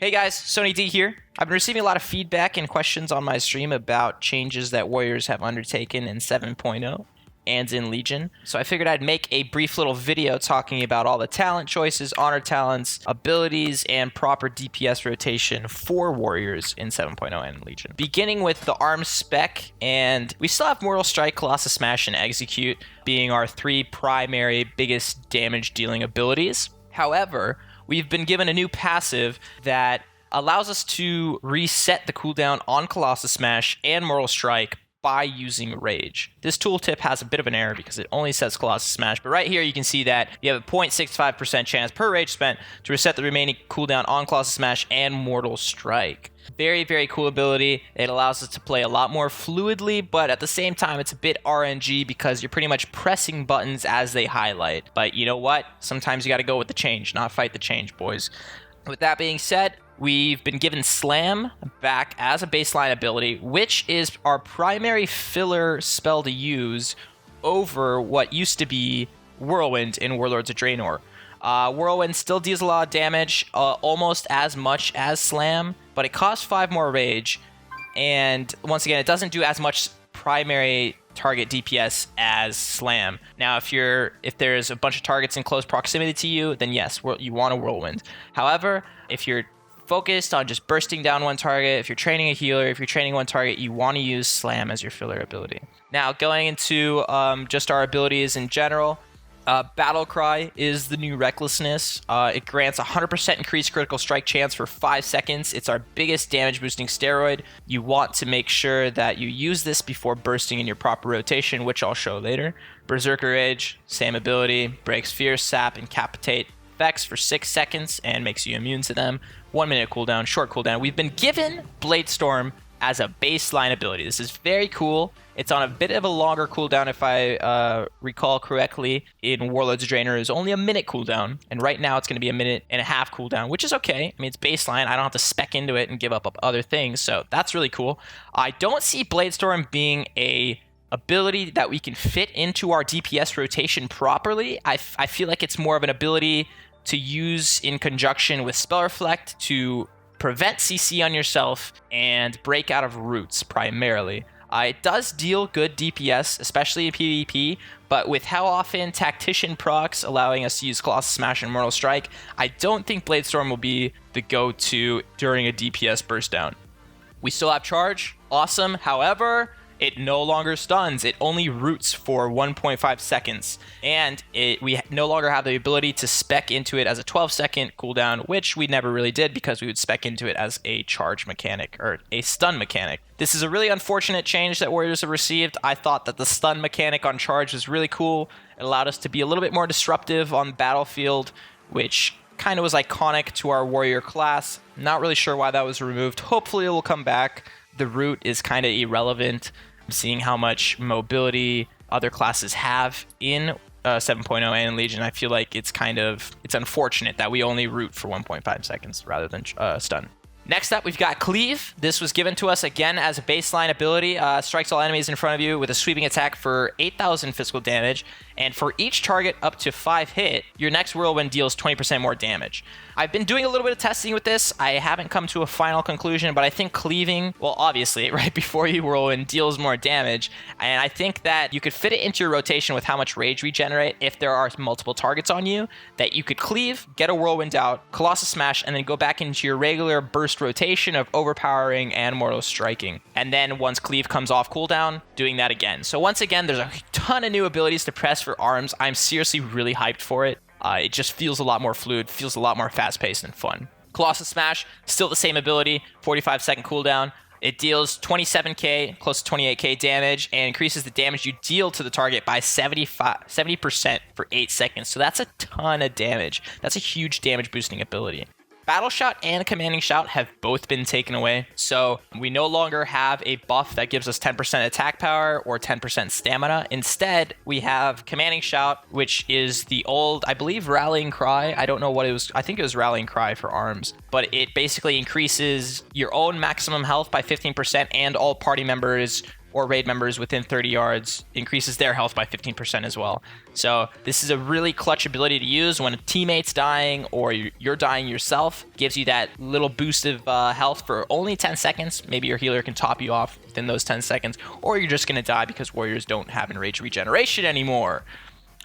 Hey guys, Sonii D here. I've been receiving a lot of feedback and questions on my stream about changes that Warriors have undertaken in 7.0 and in Legion. So I figured I'd make a brief little video talking about all the talent choices, honor talents, abilities, and proper DPS rotation for Warriors in 7.0 and in Legion. Beginning with the arms spec, and we still have Mortal Strike, Colossus Smash, and Execute being our three primary biggest damage dealing abilities. However, we've been given a new passive that allows us to reset the cooldown on Colossus Smash and Mortal Strike by using Rage. This tooltip has a bit of an error because it only says Colossus Smash, but right here you can see that you have a 0.65% chance per Rage spent to reset the remaining cooldown on Colossus Smash and Mortal Strike. Very, very cool ability. It allows us to play a lot more fluidly, but at the same time, it's a bit RNG because you're pretty much pressing buttons as they highlight. But you know what? Sometimes you got to go with the change, not fight the change, boys. With that being said, we've been given Slam back as a baseline ability, which is our primary filler spell to use over what used to be Whirlwind in Warlords of Draenor. Whirlwind still deals a lot of damage, almost as much as Slam, but it costs 5 more Rage, and once again, it doesn't do as much primary target DPS as Slam. Now, if there's a bunch of targets in close proximity to you, then yes, you want a Whirlwind. However, if you're focused on just bursting down one target, if you're training a healer, if you're training one target, you want to use Slam as your filler ability. Now, going into just our abilities in general, Battlecry is the new Recklessness. It grants 100% increased critical strike chance for 5 seconds. It's our biggest damage boosting steroid. You want to make sure that you use this before bursting in your proper rotation, which I'll show later. Berserker Rage, same ability, breaks Fierce, Sap, Incapacitate effects for 6 seconds and makes you immune to them. 1 minute cooldown, short cooldown. We've been given Bladestorm as a baseline ability. This is very cool. It's on a bit of a longer cooldown, if I recall correctly. In Warlords of Draenor, is only a minute cooldown, and right now it's going to be a minute and a half cooldown, which is okay. I mean, it's baseline. I don't have to spec into it and give up other things, so that's really cool. I don't see Bladestorm being a ability that we can fit into our DPS rotation properly. I feel like it's more of an ability to use in conjunction with Spell Reflect to prevent CC on yourself and break out of roots primarily. It does deal good DPS, especially in PvP, but with how often Tactician procs allowing us to use Colossus Smash and Mortal Strike, I don't think Bladestorm will be the go-to during a DPS burst down. We still have Charge, awesome. However, it no longer stuns. It only roots for 1.5 seconds. And we no longer have the ability to spec into it as a 12-second cooldown, which we never really did because we would spec into it as a charge mechanic or a stun mechanic. This is a really unfortunate change that Warriors have received. I thought that the stun mechanic on charge was really cool. It allowed us to be a little bit more disruptive on the battlefield, which kind of was iconic to our Warrior class. Not really sure why that was removed. Hopefully it will come back. The root is kind of irrelevant. Seeing how much mobility other classes have in 7.0 and in Legion, I feel like it's unfortunate that we only root for 1.5 seconds rather than stun. Next up, we've got Cleave. This was given to us again as a baseline ability. Strikes all enemies in front of you with a sweeping attack for 8,000 physical damage. And for each target up to 5 hit, your next Whirlwind deals 20% more damage. I've been doing a little bit of testing with this. I haven't come to a final conclusion, but I think cleaving, well, obviously, right before you Whirlwind deals more damage. And I think that you could fit it into your rotation with how much Rage regenerate if there are multiple targets on you, that you could cleave, get a Whirlwind out, Colossus Smash, and then go back into your regular burst rotation of overpowering and mortal striking. And then once cleave comes off cooldown, doing that again. So once again, there's a ton of new abilities to press for arms. I'm seriously really hyped for it. It just feels a lot more fluid, feels a lot more fast-paced and fun. Colossus Smash, still the same ability, 45-second cooldown. It deals 27k, close to 28k damage, and increases the damage you deal to the target by 70% for 8 seconds. So that's a ton of damage. That's a huge damage boosting ability. Battle Shout and Commanding Shout have both been taken away, so we no longer have a buff that gives us 10% attack power or 10% stamina. Instead, we have Commanding Shout, which is the old, I believe, Rallying Cry. I don't know what it was. I think it was Rallying Cry for arms, but it basically increases your own maximum health by 15% and all party members or raid members within 30 yards, increases their health by 15% as well. So this is a really clutch ability to use when a teammate's dying or you're dying yourself. Gives you that little boost of health for only 10 seconds. Maybe your healer can top you off within those 10 seconds, or you're just going to die because warriors don't have enraged regeneration anymore.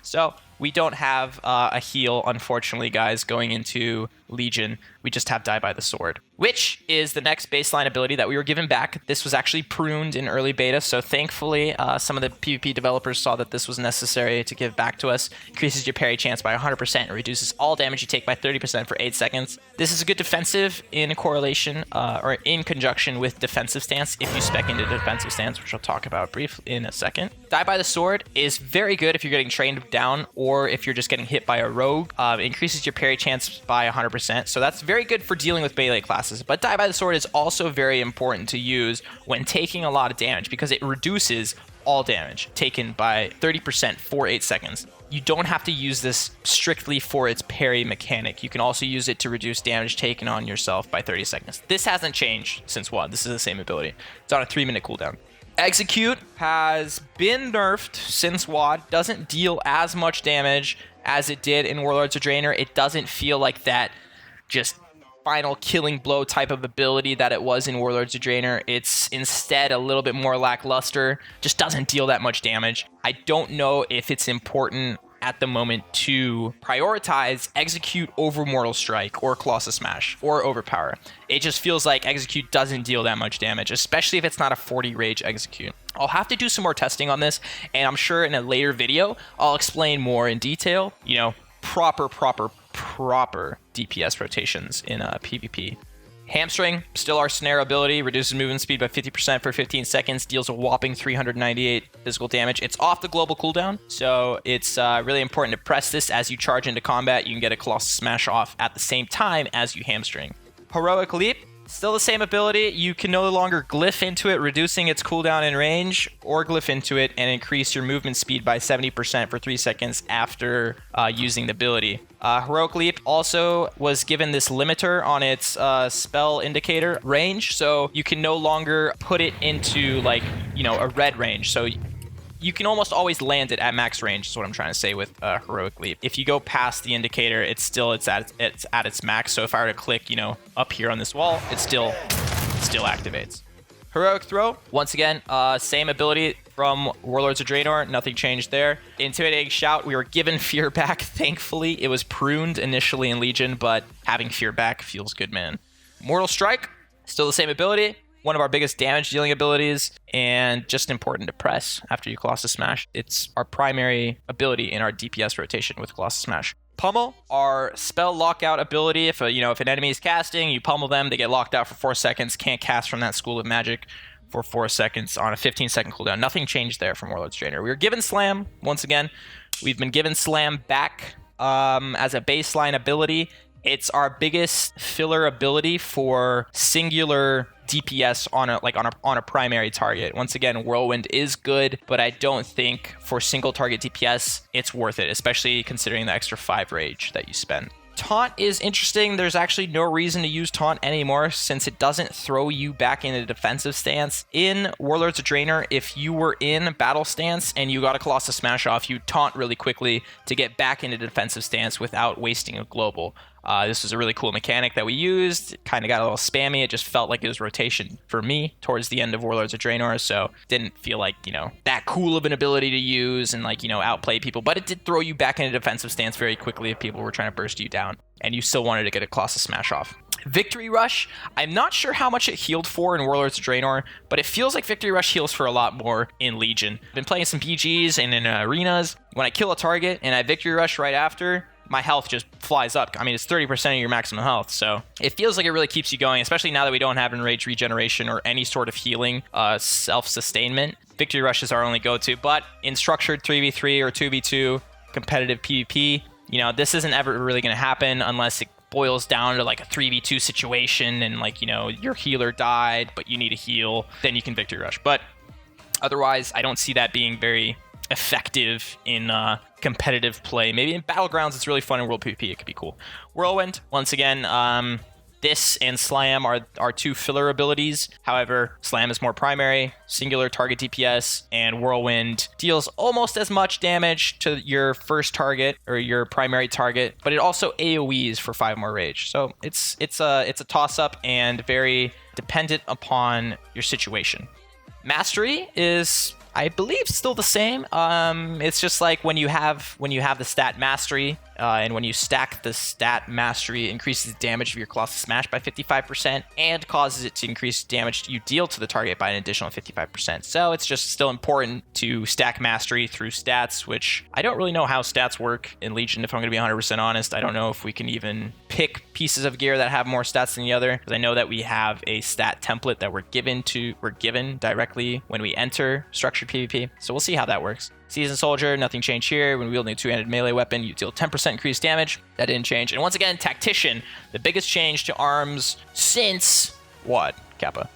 So we don't have a heal, unfortunately, guys, going into Legion. We just have Die by the Sword, which is the next baseline ability that we were given back. This was actually pruned in early beta, so thankfully some of the PvP developers saw that this was necessary to give back to us. Increases your parry chance by 100% and reduces all damage you take by 30% for 8 seconds. This is a good defensive in correlation or in conjunction with defensive stance if you spec into defensive stance, which I'll talk about briefly in a second. Die by the Sword is very good if you're getting trained down or if you're just getting hit by a rogue. It increases your parry chance by 100%, so that's very good for dealing with melee classes. But Die by the Sword is also very important to use when taking a lot of damage because it reduces all damage taken by 30% for 8 seconds. You don't have to use this strictly for its parry mechanic. You can also use it to reduce damage taken on yourself by 30 seconds. This hasn't changed since WoD. This is the same ability. It's on a 3-minute cooldown. Execute has been nerfed since WoD. Doesn't deal as much damage as it did in Warlords of Draenor. It doesn't feel like that just final killing blow type of ability that it was in Warlords of Draenor. It's instead a little bit more lackluster. Just doesn't deal that much damage. I don't know if it's important at the moment to prioritize Execute over Mortal Strike or Colossus Smash or Overpower. It just feels like Execute doesn't deal that much damage, especially if it's not a 40 rage Execute. I'll have to do some more testing on this, and I'm sure in a later video I'll explain more in detail, you know, proper DPS rotations in PvP. Hamstring, still our snare ability, reduces movement speed by 50% for 15 seconds, deals a whopping 398 physical damage. It's off the global cooldown, so it's really important to press this as you charge into combat. You can get a Colossus Smash off at the same time as you hamstring. Heroic Leap, still the same ability. You can no longer glyph into it, reducing its cooldown and range, or glyph into it and increase your movement speed by 70% for 3 seconds after using the ability. Heroic Leap also was given this limiter on its spell indicator range, so you can no longer put it into, like, you know, a red range. So you can almost always land it at max range, is what I'm trying to say with Heroic Leap. If you go past the indicator, it's at its max. So if I were to click, you know, up here on this wall, it still activates. Heroic Throw, once again, same ability from Warlords of Draenor, nothing changed there. Intimidating Shout, we were given Fear back, thankfully. It was pruned initially in Legion, but having Fear back feels good, man. Mortal Strike, still the same ability. One of our biggest damage dealing abilities, and just important to press after you Colossus Smash. It's our primary ability in our DPS rotation with Colossus Smash. Pummel, our spell lockout ability. If an enemy is casting, you pummel them, they get locked out for 4 seconds, can't cast from that school of magic for 4 seconds on a 15-second cooldown. Nothing changed there from Warlords Draenor. We were given Slam, once again. We've been given Slam back as a baseline ability. It's our biggest filler ability for singular DPS on a primary target. Once again, Whirlwind is good, but I don't think for single target DPS it's worth it, especially considering the extra 5 rage that you spend. Taunt is interesting. There's actually no reason to use Taunt anymore since it doesn't throw you back into defensive stance. In Warlords of Draenor, if you were in battle stance and you got a Colossus Smash off, you taunt really quickly to get back into defensive stance without wasting a global. This was a really cool mechanic that we used. It kind of got a little spammy. It just felt like it was rotation for me towards the end of Warlords of Draenor, so didn't feel like, that cool of an ability to use and, outplay people. But it did throw you back into defensive stance very quickly if people were trying to burst you down, and you still wanted to get a Colossus Smash off. Victory Rush, I'm not sure how much it healed for in Warlords of Draenor, but it feels like Victory Rush heals for a lot more in Legion. I've been playing some BGs and in arenas. When I kill a target and I Victory Rush right after, my health just flies up. I mean, it's 30% of your maximum health, so it feels like it really keeps you going, especially now that we don't have enraged regeneration or any sort of healing self-sustainment. Victory Rush is our only go-to, but in structured 3v3 or 2v2 competitive PvP, this isn't ever really going to happen unless it boils down to like a 3v2 situation and your healer died, but you need a heal, then you can Victory Rush. But otherwise, I don't see that being very effective in competitive play. Maybe in Battlegrounds it's really fun. In World PvP it could be cool. Whirlwind, once again, This and Slam are two filler abilities. However, Slam is more primary, singular target DPS, and Whirlwind deals almost as much damage to your first target or your primary target, but it also AoEs for 5 more rage. So it's a toss-up and very dependent upon your situation. Mastery is, I believe, still the same. It's just like when you have the stat Mastery, and when you stack the stat Mastery, increases the damage of your Colossus Smash by 55% and causes it to increase damage you deal to the target by an additional 55%. So it's just still important to stack Mastery through stats, which I don't really know how stats work in Legion, if I'm going to be 100% honest. I don't know if we can even pick pieces of gear that have more stats than the other, because I know that we have a stat template that we're given directly when we enter structured PvP. So we'll see how that works. Seasoned Soldier, nothing changed here. When wielding a two-handed melee weapon, you deal 10% increased damage. That didn't change. And once again, Tactician, the biggest change to arms since what, Kappa?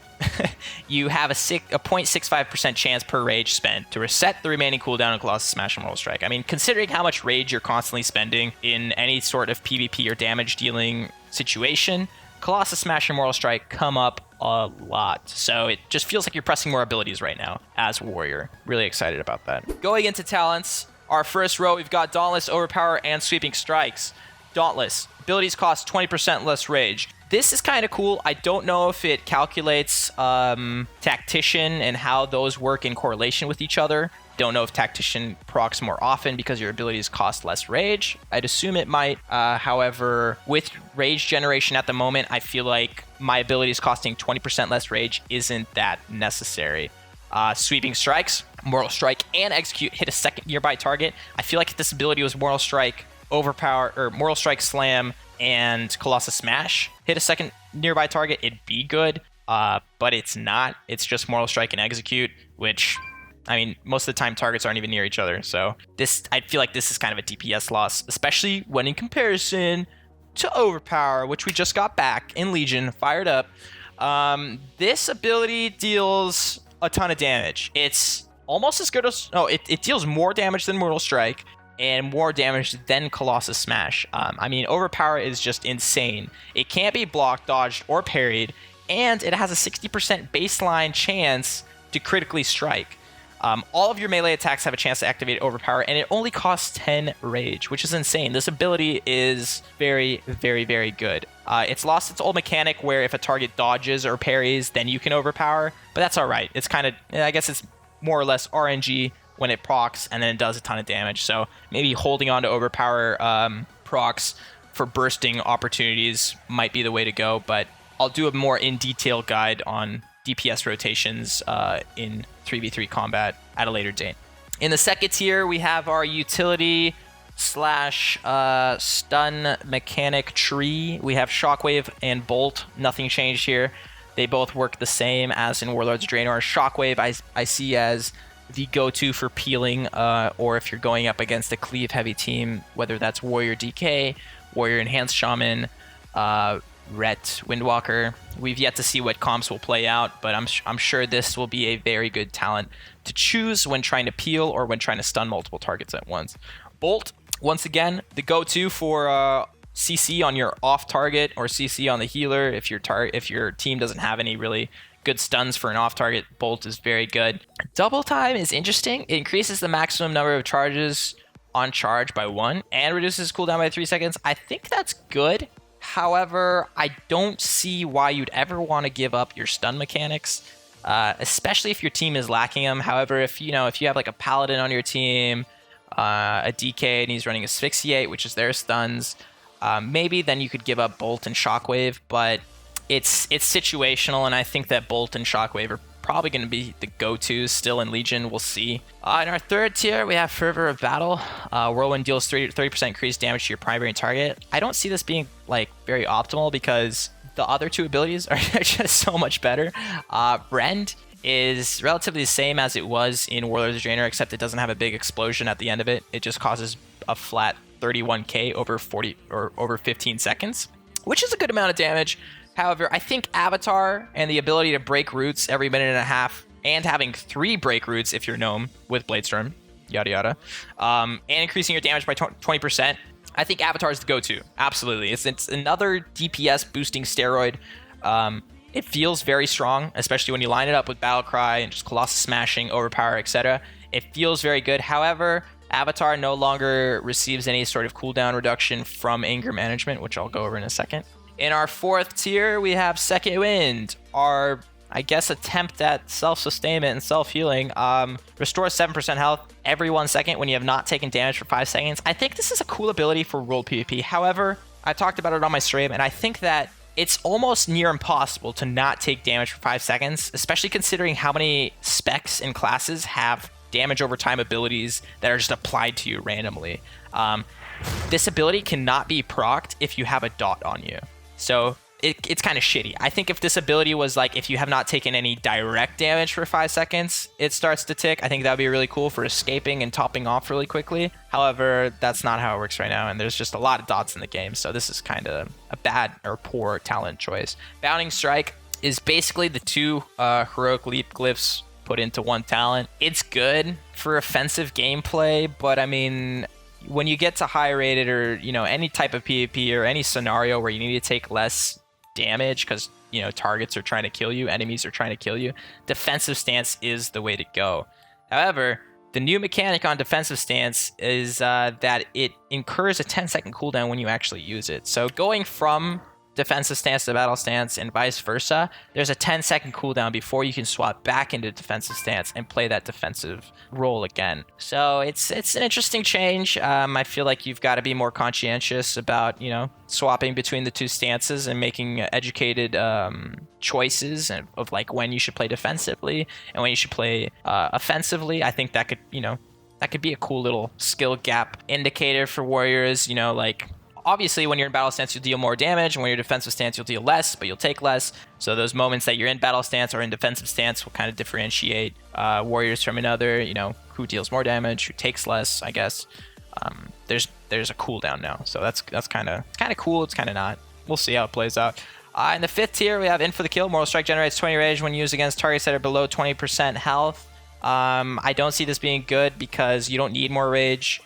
You have a 0.65% chance per rage spent to reset the remaining cooldown on Colossus Smash and Mortal Strike. I mean, considering how much rage you're constantly spending in any sort of PvP or damage dealing situation, Colossus Smash and Mortal Strike come up a lot. So it just feels like you're pressing more abilities right now as Warrior. Really excited about that. Going into talents, our first row, we've got Dauntless, Overpower, and Sweeping Strikes. Dauntless. Abilities cost 20% less rage. This is kind of cool. I don't know if it calculates Tactician and how those work in correlation with each other. Don't know if Tactician procs more often because your abilities cost less rage. I'd assume it might. However, with rage generation at the moment, I feel like my abilities costing 20% less rage isn't that necessary. Sweeping Strikes, Mortal Strike, and Execute hit a second nearby target. I feel like if this ability was Mortal Strike, Overpower, or Mortal Strike, Slam, and Colossus Smash hit a second nearby target, it'd be good. But it's not. It's just Mortal Strike and Execute, which, I mean, most of the time targets aren't even near each other. So I feel like this is kind of a DPS loss, especially when in comparison to Overpower, which we just got back in Legion, fired up. This ability deals a ton of damage. It's almost as good as, it deals more damage than Mortal Strike and more damage than Colossus Smash. I mean, Overpower is just insane. It can't be blocked, dodged, or parried, and it has a 60% baseline chance to critically strike. All of your melee attacks have a chance to activate Overpower, and it only costs 10 rage, which is insane. This ability is very, very, very good. It's lost its old mechanic where if a target dodges or parries, then you can Overpower, but that's all right. It's kind of, I guess it's more or less RNG when it procs, and then it does a ton of damage. So maybe holding on to Overpower procs for bursting opportunities might be the way to go, but I'll do a more in-detail guide on DPS rotations in 3v3 combat at a later date. In the second tier, we have our utility / stun mechanic tree. We have Shockwave and Bolt. Nothing changed here. They both work the same as in Warlords of Draenor. Shockwave I see as the go-to for peeling, or if you're going up against a cleave-heavy team, whether that's Warrior DK, Warrior Enhanced Shaman, Ret, Windwalker. We've yet to see what comps will play out, but I'm sure this will be a very good talent to choose when trying to peel or when trying to stun multiple targets at once. Bolt, once again, the go-to for CC on your off target or CC on the healer. If your team doesn't have any really good stuns for an off target, Bolt is very good. Double time is interesting. It increases the maximum number of charges on charge by 1 and reduces cooldown by 3 seconds. I think that's good. However, I don't see why you'd ever want to give up your stun mechanics, especially if your team is lacking them. However, if you have like a Paladin on your team, a DK, and he's running Asphyxiate, which is their stuns, maybe then you could give up Bolt and Shockwave, but it's situational, and I think that Bolt and Shockwave are probably going to be the go-tos still in Legion. We'll see. In our third tier, we have Fervor of Battle. Whirlwind deals 30% increased damage to your primary target. I don't see this being like very optimal because the other two abilities are just so much better. Rend is relatively the same as it was in Warlords of Draenor, except it doesn't have a big explosion at the end of it. It just causes a flat 31k over 40 or over 15 seconds, which is a good amount of damage. However, I think Avatar and the ability to break roots every minute and a half, and having 3 break roots if you're Gnome with Bladestorm, yada yada, and increasing your damage by 20%, I think Avatar is the go-to. Absolutely. It's another DPS boosting steroid. It feels very strong, especially when you line it up with Battlecry and just Colossus smashing, Overpower, etc. It feels very good. However, Avatar no longer receives any sort of cooldown reduction from anger management, which I'll go over in a second. In our fourth tier, we have Second Wind, our, I guess, attempt at self-sustainment and self-healing. Restores 7% health every 1 second when you have not taken damage for 5 seconds. I think this is a cool ability for world PvP. However, I talked about it on my stream, and I think that it's almost near impossible to not take damage for 5 seconds, especially considering how many specs and classes have damage over time abilities that are just applied to you randomly. This ability cannot be procced if you have a dot on you. So it's kind of shitty. I think if this ability was like, if you have not taken any direct damage for 5 seconds, it starts to tick. I think that would be really cool for escaping and topping off really quickly. However, that's not how it works right now, and there's just a lot of dots in the game, so this is kind of a bad or poor talent choice. Bounding Strike is basically the 2 Heroic Leap glyphs put into 1 talent. It's good for offensive gameplay, but I mean, when you get to high rated or, you know, any type of PvP or any scenario where you need to take less damage because, you know, targets are trying to kill you, enemies are trying to kill you, defensive stance is the way to go. However, the new mechanic on defensive stance is that it incurs a 10-second cooldown when you actually use it. So going from defensive stance to battle stance and vice versa, there's a 10-second cooldown before you can swap back into defensive stance and play that defensive role again. So it's an interesting change. I feel like you've got to be more conscientious about, you know, swapping between the 2 stances and making educated choices of like when you should play defensively and when you should play offensively. I think that could, you know, that could be a cool little skill gap indicator for warriors, you know, like, obviously, when you're in battle stance, you'll deal more damage, and when you're defensive stance, you'll deal less, but you'll take less. So those moments that you're in battle stance or in defensive stance will kind of differentiate warriors from another, you know, who deals more damage, who takes less, I guess. There's a cooldown now, so that's kind of cool, it's kind of not. We'll see how it plays out. In the 5th tier, we have In for the Kill. Mortal Strike generates 20 rage when used against targets that are below 20% health. I don't see this being good because you don't need more rage,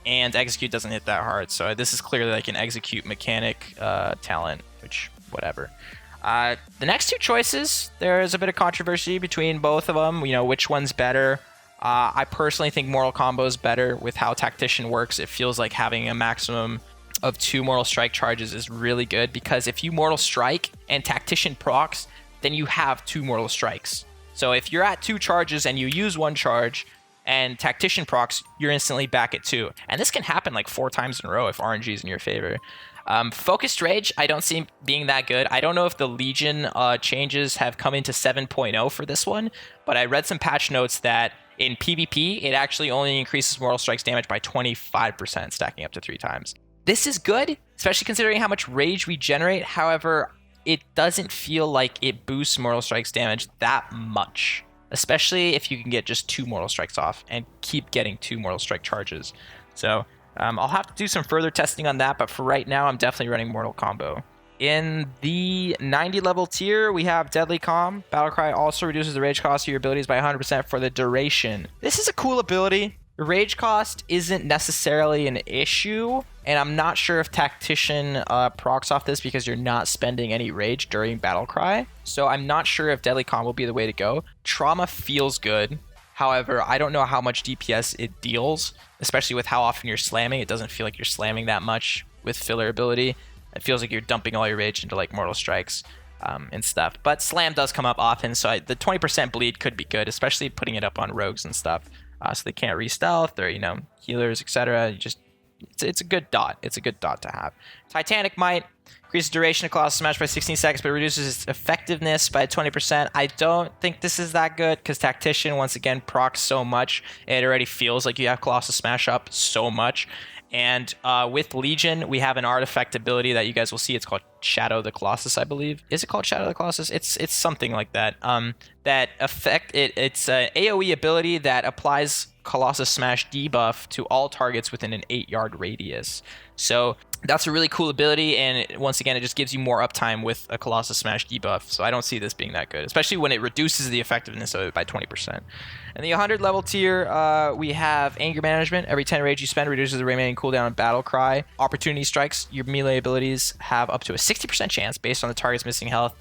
and execute doesn't hit that hard, so this is clearly like an execute mechanic talent, which, whatever. The next 2 choices, there's a bit of controversy between both of them, you know, which one's better. I personally think Mortal Combo is better with how Tactician works. It feels like having a maximum of 2 Mortal Strike charges is really good, because if you Mortal Strike and Tactician procs, then you have 2 Mortal Strikes. So if you're at 2 charges and you use 1 charge, and Tactician procs, you're instantly back at 2. And this can happen like 4 times in a row if RNG is in your favor. Focused Rage, I don't see being that good. I don't know if the Legion changes have come into 7.0 for this one, but I read some patch notes that in PvP, it actually only increases Mortal Strike's damage by 25%, stacking up to 3 times. This is good, especially considering how much rage we generate. However, it doesn't feel like it boosts Mortal Strike's damage that much, especially if you can get just 2 Mortal Strikes off and keep getting 2 Mortal Strike charges. So I'll have to do some further testing on that, but for right now, I'm definitely running Mortal Combo. In the 90 level tier, we have Deadly Calm. Battlecry also reduces the rage cost of your abilities by 100% for the duration. This is a cool ability. The rage cost isn't necessarily an issue, and I'm not sure if Tactician procs off this because you're not spending any rage during Battlecry. So I'm not sure if Deadly Calm will be the way to go. Trauma feels good. However, I don't know how much DPS it deals, especially with how often you're slamming. It doesn't feel like you're slamming that much with filler ability. It feels like you're dumping all your rage into like Mortal Strikes and stuff. But slam does come up often, so the 20% bleed could be good, especially putting it up on rogues and stuff. So they can't re-stealth or, you know, healers, etc. It's a good dot. It's a good dot to have. Titanic Might increases duration of Colossus Smash by 16 seconds, but reduces its effectiveness by 20%. I don't think this is that good because Tactician, once again, procs so much. It already feels like you have Colossus Smash up so much. And with Legion, we have an artifact ability that you guys will see. It's called Shadow the Colossus, I believe. Is it called Shadow the Colossus? It's something like that. That effect, it's an AoE ability that applies Colossus Smash debuff to all targets within an 8-yard radius. So that's a really cool ability, and once again, it just gives you more uptime with a Colossus Smash debuff. So I don't see this being that good, especially when it reduces the effectiveness of it by 20%. In the 100 level tier, we have Anger Management. Every 10 rage you spend reduces the remaining cooldown of Battlecry. Opportunity Strikes. Your melee abilities have up to a 60% chance, based on the target's missing health,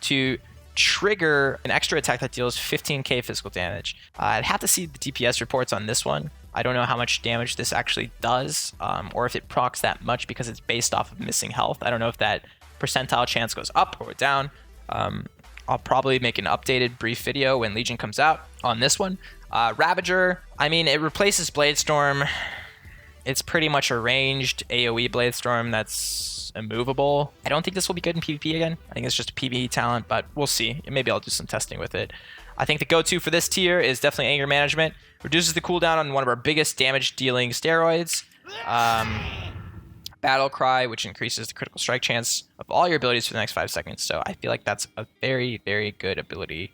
to trigger an extra attack that deals 15k physical damage. I'd have to see the DPS reports on this one. I don't know how much damage this actually does, or if it procs that much because it's based off of missing health. I don't know if that percentile chance goes up or down. I'll probably make an updated brief video when Legion comes out on this one. Ravager, I mean, it replaces Bladestorm. It's pretty much a ranged AoE Bladestorm that's immovable. I don't think this will be good in PvP again. I think it's just a PvE talent, but we'll see. Maybe I'll do some testing with it. I think the go-to for this tier is definitely Anger Management. Reduces the cooldown on one of our biggest damage-dealing steroids. Battlecry, which increases the critical strike chance of all your abilities for the next 5 seconds. So I feel like that's a very, very good ability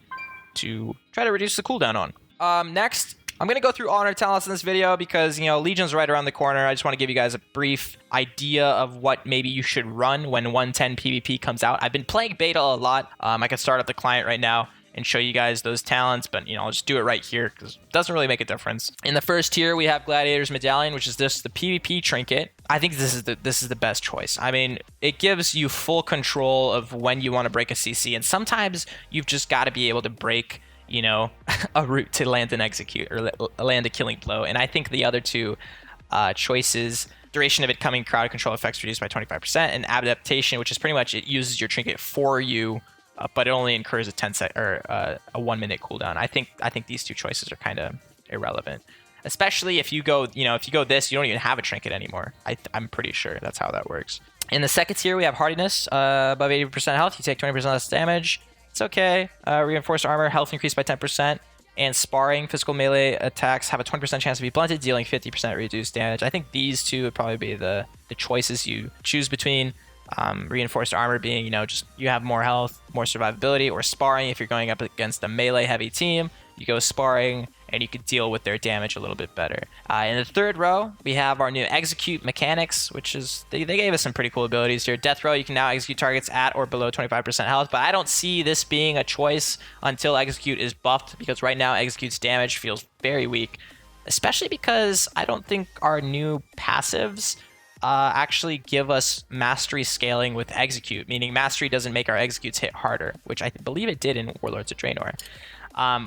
to try to reduce the cooldown on. Next, I'm going to go through all our talents in this video because, you know, Legion's right around the corner. I just want to give you guys a brief idea of what maybe you should run when 110 PvP comes out. I've been playing beta a lot. I can start up the client right now and show you guys those talents, but, you know, I'll just do it right here because it doesn't really make a difference. In the first tier, we have Gladiator's Medallion, which is just the PvP trinket. I think this is the best choice. I mean, it gives you full control of when you want to break a CC, and sometimes you've just got to be able to break, you know, a route to land an execute or land a killing blow. And I think the other two choices, duration of it coming, crowd control effects reduced by 25%, and adaptation, which is pretty much it uses your trinket for you, but it only incurs a 1 minute cooldown. I think these two choices are kind of irrelevant, especially if you go, you know, if you go this, you don't even have a trinket anymore. I'm pretty sure that's how that works. In the second tier, we have Hardiness, above 80% health. You take 20% less damage. It's okay. Reinforced armor, health increased by 10%, and sparring, physical melee attacks have a 20% chance to be blunted, dealing 50% reduced damage. I think these two would probably be the choices you choose between. Reinforced armor being, you know, just you have more health, more survivability, or sparring if you're going up against a melee heavy team. You go sparring and you can deal with their damage a little bit better. In the third row, we have our new execute mechanics, which is, they gave us some pretty cool abilities here. Death row, you can now execute targets at or below 25% health, but I don't see this being a choice until execute is buffed, because right now execute's damage feels very weak, especially because I don't think our new passives actually give us mastery scaling with execute, meaning mastery doesn't make our executes hit harder, which I believe it did in Warlords of Draenor.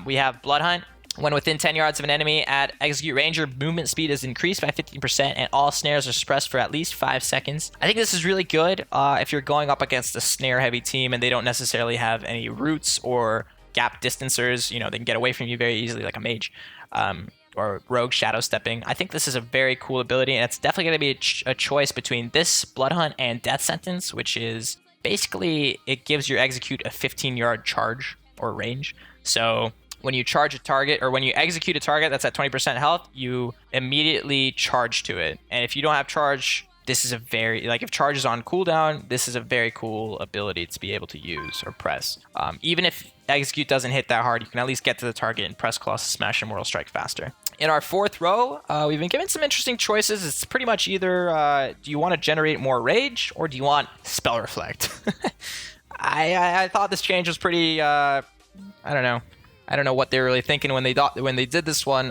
We have Blood Hunt. When within 10 yards of an enemy at execute range, your movement speed is increased by 15%, and all snares are suppressed for at least 5 seconds. I think this is really good if you're going up against a snare-heavy team and they don't necessarily have any roots or gap distancers. You know, they can get away from you very easily, like a mage. Or rogue shadow stepping. I think this is a very cool ability, and it's definitely going to be a choice between this, Blood Hunt, and Death Sentence, which is basically, it gives your execute a 15-yard charge or range. So when you charge a target, or when you execute a target that's at 20% health, you immediately charge to it. And if you don't have charge, this is a very, like, if charge is on cooldown, this is a very cool ability to be able to use or press. Even if execute doesn't hit that hard, you can at least get to the target and press Colossus Smash and Mortal Strike faster. In our fourth row, we've been given some interesting choices. It's pretty much either, do you want to generate more rage, or do you want Spell Reflect? I thought this change was pretty, I don't know what they were really thinking when they did this one.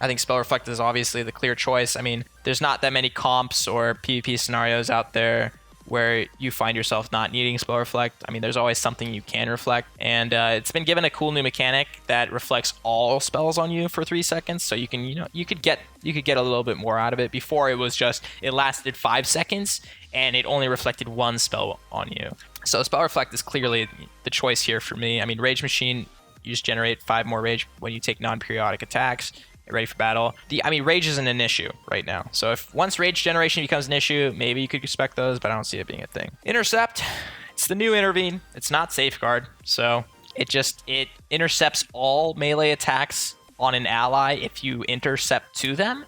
I think Spell Reflect is obviously the clear choice. I mean, there's not that many comps or PvP scenarios out there where you find yourself not needing Spell Reflect. I mean, there's always something you can reflect, and it's been given a cool new mechanic that reflects all spells on you for 3 seconds, so you can, you know, you could get a little bit more out of it. Before, it was just, it lasted 5 seconds and it only reflected 1 spell on you. So Spell Reflect is clearly the choice here for me. I mean, Rage Machine, you just generate 5 more rage when you take non-periodic attacks. Ready for battle. Rage isn't an issue right now. So if once rage generation becomes an issue, maybe you could expect those, but I don't see it being a thing. Intercept, it's the new intervene. It's not safeguard. So it intercepts all melee attacks on an ally if you intercept to them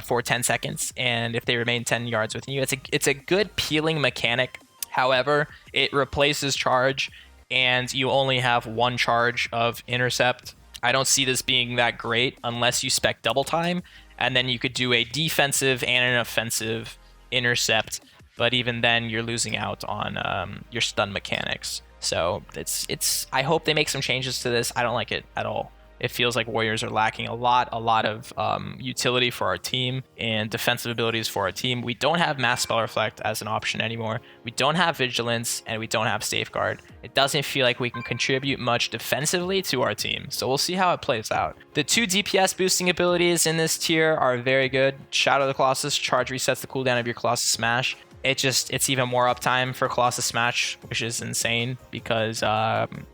for 10 seconds. And if they remain 10 yards within you, it's a good peeling mechanic. However, it replaces charge, and you only have one charge of intercept. I don't see this being that great unless you spec double time, and then you could do a defensive and an offensive intercept, but even then you're losing out on your stun mechanics. So I hope they make some changes to this. I don't like it at all. It feels like Warriors are lacking a lot of utility for our team and defensive abilities for our team. We don't have Mass Spell Reflect as an option anymore. We don't have Vigilance, and we don't have Safeguard. It doesn't feel like we can contribute much defensively to our team, so we'll see how it plays out. The 2 DPS boosting abilities in this tier are very good. Shadow of the Colossus, charge resets the cooldown of your Colossus Smash. It's even more uptime for Colossus Smash, which is insane because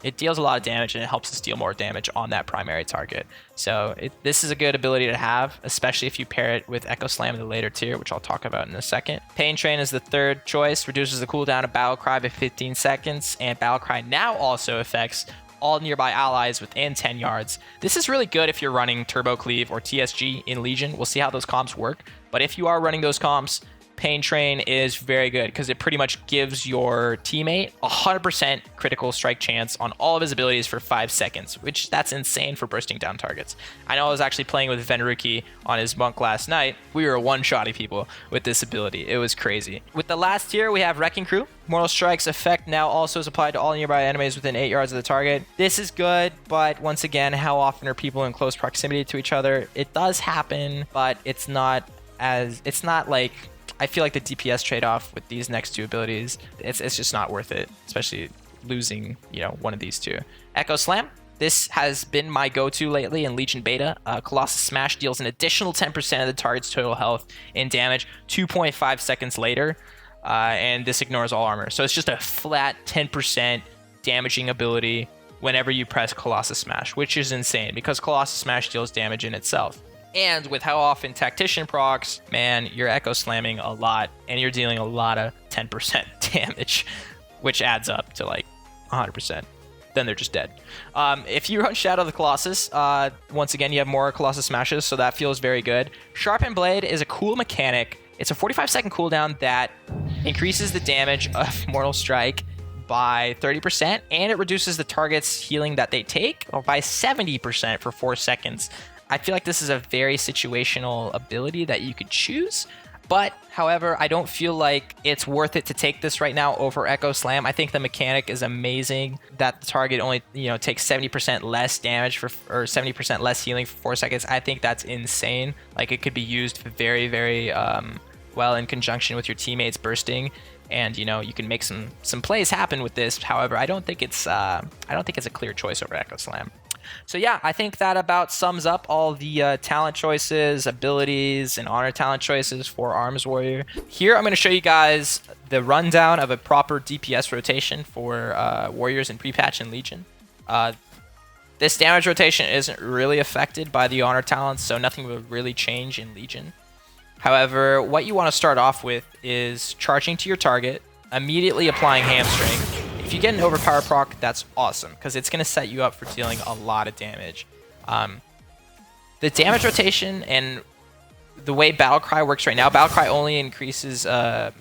it deals a lot of damage and it helps us deal more damage on that primary target. So this is a good ability to have, especially if you pair it with Echo Slam in the later tier, which I'll talk about in a second. Pain Train is the third choice, reduces the cooldown of Battlecry by 15 seconds, and Battlecry now also affects all nearby allies within 10 yards. This is really good if you're running Turbo Cleave or TSG in Legion. We'll see how those comps work, but if you are running those comps, Pain Train is very good because it pretty much gives your teammate 100% critical strike chance on all of his abilities for 5 seconds, which that's insane for bursting down targets. I know I was actually playing with Venruki on his monk last night. We were one-shotting people with this ability. It was crazy. With the last tier, we have Wrecking Crew. Mortal Strike's effect now also is applied to all nearby enemies within 8 yards of the target. This is good, but once again, how often are people in close proximity to each other? It does happen, but it's not like... I feel like the DPS trade-off with these next two abilities, it's just not worth it, especially losing, one of these two. Echo Slam. This has been my go-to lately in Legion Beta. Colossus Smash deals an additional 10% of the target's total health and damage 2.5 seconds later, and this ignores all armor. So it's just a flat 10% damaging ability whenever you press Colossus Smash, which is insane because Colossus Smash deals damage in itself. And with how often Tactician procs, man, you're Echo Slamming a lot, and you're dealing a lot of 10% damage, which adds up to like 100%. Then they're just dead. If you run Shadow of the Colossus, once again, you have more Colossus Smashes, so that feels very good. Sharpened Blade is a cool mechanic. It's a 45-second cooldown that increases the damage of Mortal Strike by 30%, and it reduces the target's healing that they take by 70% for 4 seconds. I feel like this is a very situational ability that you could choose, but however, I don't feel like it's worth it to take this right now over Echo Slam. I think the mechanic is amazing that the target only, takes 70% less damage or 70% less healing for 4 seconds. I think that's insane. Like it could be used very, very well in conjunction with your teammates bursting, and you can make some plays happen with this. However, I don't think it's a clear choice over Echo Slam. So yeah, I think that about sums up all the talent choices, abilities, and honor talent choices for Arms Warrior. Here I'm going to show you guys the rundown of a proper DPS rotation for Warriors in pre-patch and Legion. This damage rotation isn't really affected by the honor talents, so nothing will really change in Legion. However, what you want to start off with is charging to your target, immediately applying Hamstring. If you get an Overpower proc, that's awesome, because it's going to set you up for dealing a lot of damage. The damage rotation and the way Battlecry works right now, Battlecry only increases the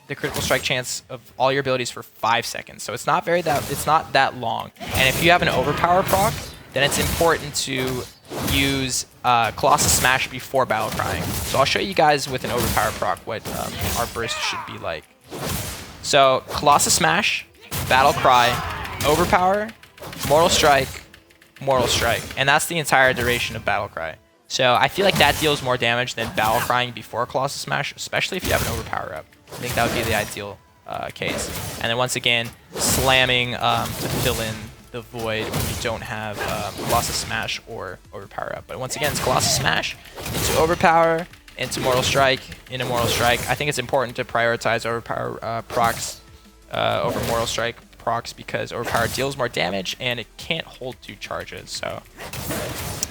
critical strike chance of all your abilities for 5 seconds, so it's not that long. And if you have an Overpower proc, then it's important to use Colossus Smash before Battlecrying. So I'll show you guys with an Overpower proc what our burst should be like. So Colossus Smash, Battlecry, Overpower, Mortal Strike, and that's the entire duration of Battlecry. So I feel like that deals more damage than Battlecrying before Colossus Smash, especially if you have an Overpower up. I think that would be the ideal case. And then once again, slamming to fill in the void when you don't have Colossus Smash or Overpower up. But once again, it's Colossus Smash into Overpower, into Mortal Strike, into Mortal Strike. I think it's important to prioritize Overpower procs over Mortal Strike procs because Overpower deals more damage and it can't hold 2 charges. So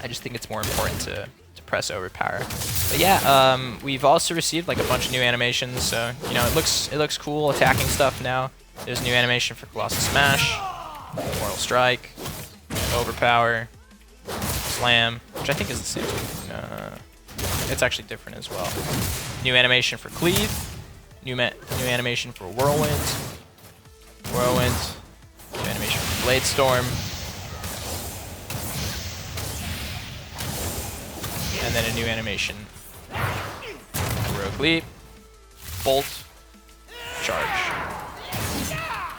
I just think it's more important to press Overpower. But yeah, we've also received like a bunch of new animations. So it looks cool attacking stuff now. There's a new animation for Colossus Smash, Mortal Strike, Overpower, Slam, which I think is the same. It's actually different as well. New animation for Cleave, New animation for Whirlwind. Whirlwind. New animation for Bladestorm. And then a new animation. Rogue Leap. Bolt. Charge.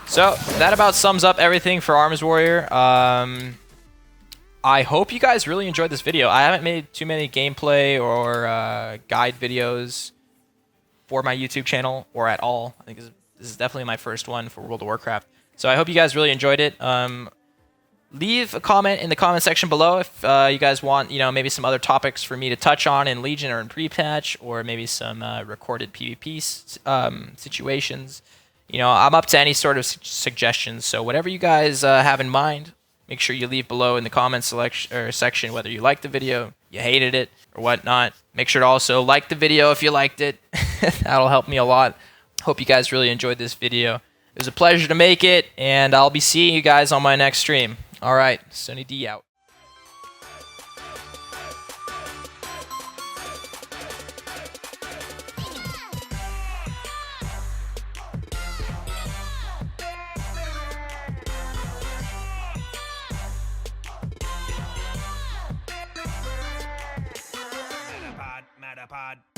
So, that about sums up everything for Arms Warrior. I hope you guys really enjoyed this video. I haven't made too many gameplay or guide videos for my YouTube channel, or at all. I think this is definitely my first one for World of Warcraft. So I hope you guys really enjoyed it. Leave a comment in the comment section below if you guys want, maybe some other topics for me to touch on in Legion or in pre-patch, or maybe some recorded PvP situations. I'm up to any sort of suggestions. So whatever you guys have in mind, make sure you leave below in the comments section whether you liked the video, you hated it, or whatnot. Make sure to also like the video if you liked it. That'll help me a lot. Hope you guys really enjoyed this video. It was a pleasure to make it, and I'll be seeing you guys on my next stream. All right, Sonii D out. Matterpod.